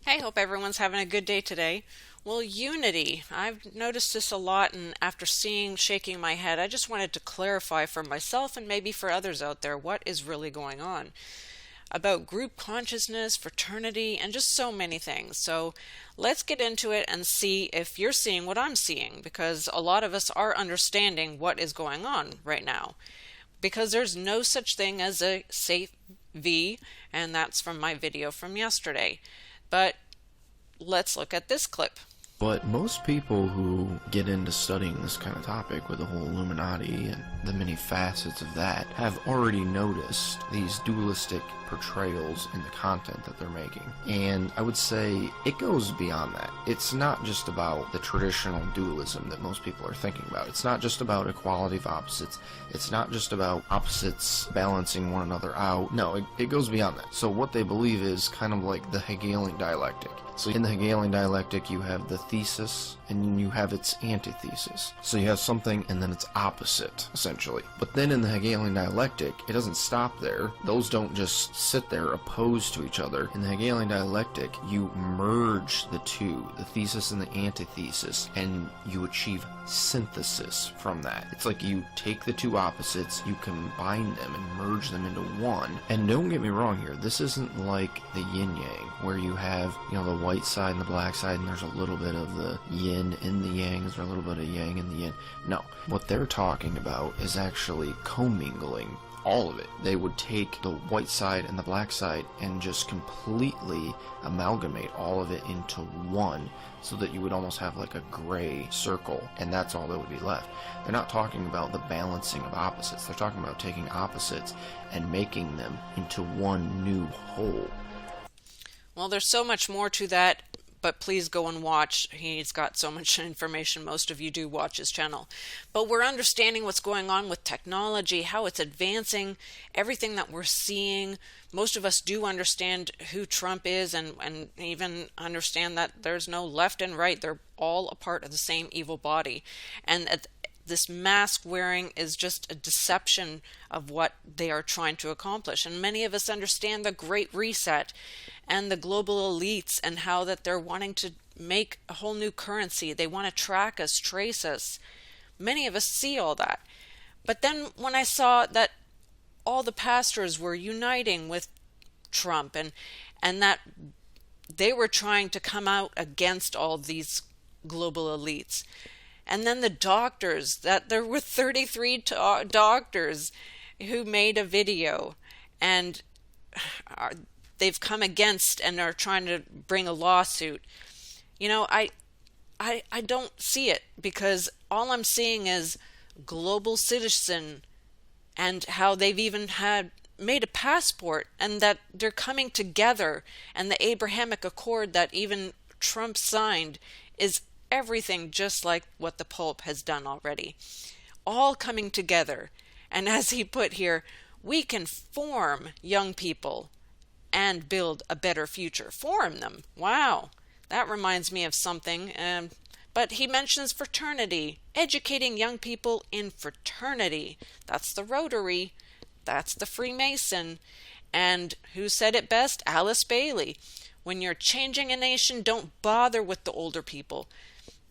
Hey, hope everyone's having a good day today. Well, unity. I've noticed this a lot, and after shaking my head, I just wanted to clarify for myself and maybe for others out there what is really going on about group consciousness, fraternity, and just so many things. So let's get into it and see if you're seeing what I'm seeing, because a lot of us are understanding what is going on right now. Because there's no such thing as a safe V, and that's from my video from yesterday. But let's look at this clip. But most people who get into studying this kind of topic with the whole Illuminati and the many facets of that have already noticed these dualistic portrayals in the content that they're making. And I would say it goes beyond that. It's not just about the traditional dualism that most people are thinking about. It's not just about equality of opposites. It's not just about opposites balancing one another out. No, it goes beyond that. So what they believe is kind of like the Hegelian dialectic. So in the Hegelian dialectic, you have the thesis and you have its antithesis. So you have something and then its opposite, essentially. But then in the Hegelian dialectic, it doesn't stop there. Those don't just sit there opposed to each other. In the Hegelian dialectic, you merge the two, the thesis and the antithesis, and you achieve synthesis from that. It's like you take the two opposites, you combine them and merge them into one. And don't get me wrong here, this isn't like the yin-yang, where you have, the white side and the black side, and there's a little bit of the yin in the yang, there's a little bit of yang in the yin. No, what they're talking about is actually commingling all of it. They would take the white side and the black side and just completely amalgamate all of it into one, so that you would almost have like a gray circle, and that's all that would be left. They're not talking about the balancing of opposites. They're talking about taking opposites and making them into one new whole. Well, there's so much more to that, but please go and watch. He's got so much information. Most of you do watch his channel. But we're understanding what's going on with technology, how it's advancing, everything that we're seeing. Most of us do understand who Trump is and even understand that there's no left and right. They're all a part of the same evil body. And this mask wearing is just a deception of what they are trying to accomplish. And many of us understand the Great Reset and the global elites and how that they're wanting to make a whole new currency. They want to track us, trace us. Many of us see all that. But then when I saw that all the pastors were uniting with Trump and that they were trying to come out against all these global elites, and then the doctors, that there were 33 doctors who made a video and they've come against and are trying to bring a lawsuit. I don't see it, because all I'm seeing is global citizen and how they've even made a passport, and that they're coming together, and the Abrahamic Accord that even Trump signed is everything just like what the Pope has done already. All coming together. And as he put here, we can form young people and build a better future. Form them. Wow. That reminds me of something. But he mentions fraternity. Educating young people in fraternity. That's the Rotary. That's the Freemason. And who said it best? Alice Bailey. When you're changing a nation, don't bother with the older people.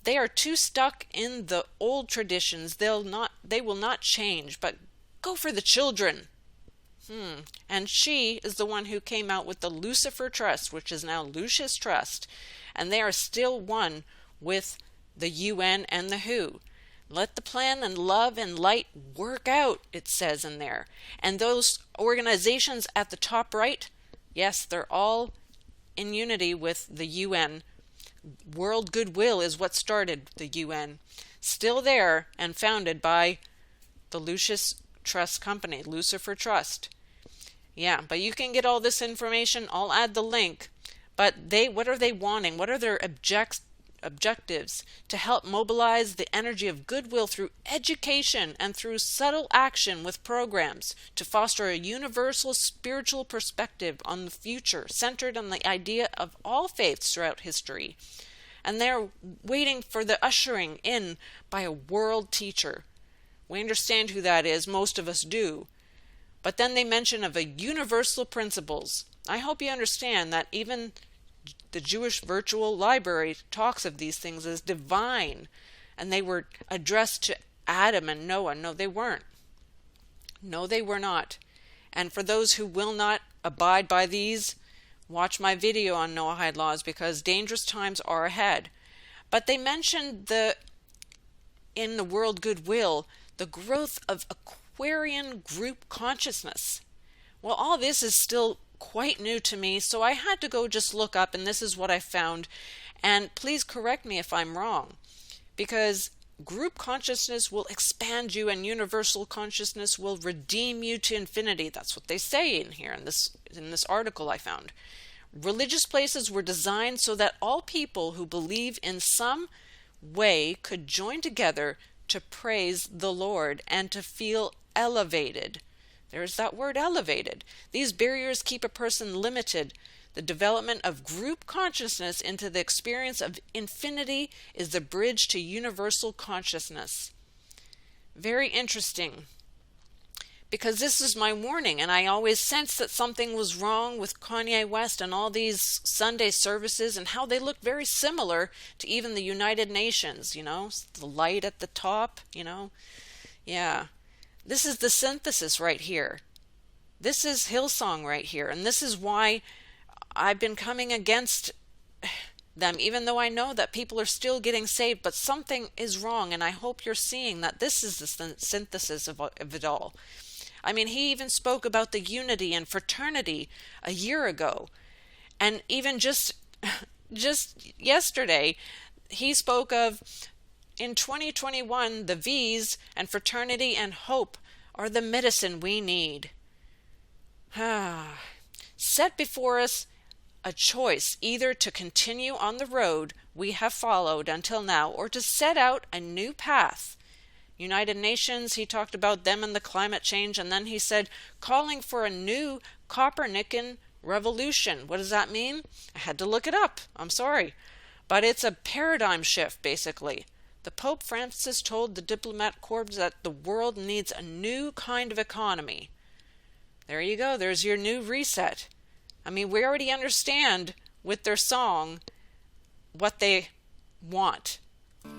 They are too stuck in the old traditions. They will not change, but go for the children. And she is the one who came out with the Lucifer Trust, which is now Lucius Trust. And they are still one with the UN and the WHO. Let the plan and love and light work out, it says in there. And those organizations at the top right, yes, they're all in unity with the UN. World Goodwill is what started the UN. Still there and founded by the Lucius Trust Company, Lucifer Trust. Yeah, but you can get all this information. I'll add the link. But what are they wanting? What are their objectives? To help mobilize the energy of goodwill through education and through subtle action with programs to foster a universal spiritual perspective on the future centered on the idea of all faiths throughout history. And they're waiting for the ushering in by a world teacher. We understand who that is. Most of us do. But then they mention of a universal principles. I hope you understand that even the Jewish virtual library talks of these things as divine, and they were addressed to Adam and Noah. No, they weren't. No, they were not. And for those who will not abide by these, watch my video on Noahide laws, because dangerous times are ahead. But they mentioned in the world goodwill, the growth of Aquarian group consciousness. Well, all this is still quite new to me, so I had to go just look up, and this is what I found. And please correct me if I'm wrong, because group consciousness will expand you and universal consciousness will redeem you to infinity. That's what they say in here in this article I found. Religious places were designed so that all people who believe in some way could join together to praise the Lord and to feel elevated. There's that word, elevated. These barriers keep a person limited. The development of group consciousness into the experience of infinity is the bridge to universal consciousness. Very interesting, because this is my warning, and I always sensed that something was wrong with Kanye West and all these Sunday services and how they look very similar to even the United Nations, the light at the top, Yeah. This is the synthesis right here. This is Hillsong right here, and this is why I've been coming against them, even though I know that people are still getting saved, but something is wrong, and I hope you're seeing that this is the synthesis of it all. I mean, he even spoke about the unity and fraternity a year ago, and even just yesterday, he spoke of, in 2021, the V's and fraternity and hope are the medicine we need. Set before us a choice, either to continue on the road we have followed until now or to set out a new path. United Nations, he talked about them and the climate change, and then he said, calling for a new Copernican revolution. What does that mean? I had to look it up. I'm sorry. But it's a paradigm shift, basically. The Pope Francis told the diplomat corps that the world needs a new kind of economy. There you go. There's your new reset. I mean, we already understand with their song what they want.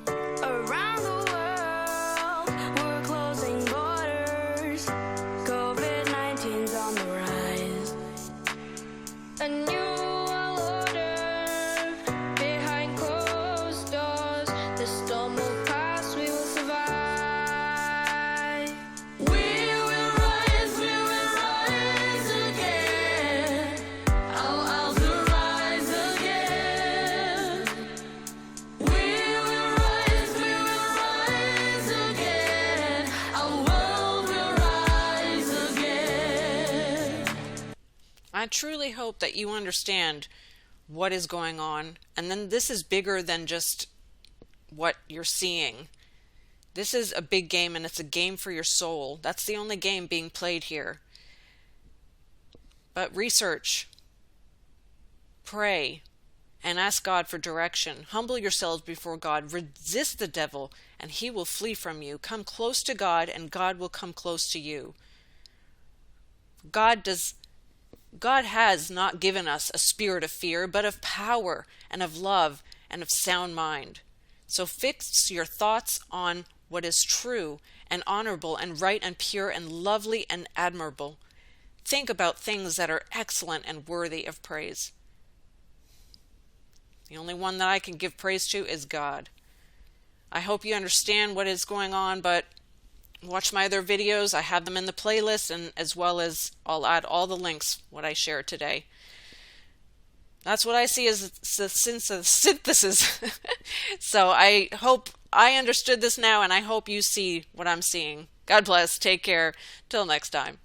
Around the world, we're closing borders. COVID-19's on the rise. A new world order behind closed doors. The storm will pass, we will survive. We will rise again. I'll rise again. We will rise again. Our world will rise again. I truly hope that you understand what is going on, and then this is bigger than just what you're seeing. This is a big game, and it's a game for your soul. That's the only game being played here. But research, pray, and ask God for direction. Humble yourselves before God. Resist the devil, and he will flee from you. Come close to God, and God will come close to you. God has not given us a spirit of fear, but of power and of love and of sound mind. So fix your thoughts on what is true and honorable and right and pure and lovely and admirable. Think about things that are excellent and worthy of praise. The only one that I can give praise to is God. I hope you understand what is going on, but watch my other videos. I have them in the playlist, and as well as I'll add all the links, what I shared today. That's what I see as the synthesis. So I hope I understood this now, and I hope you see what I'm seeing. God bless. Take care. Till next time.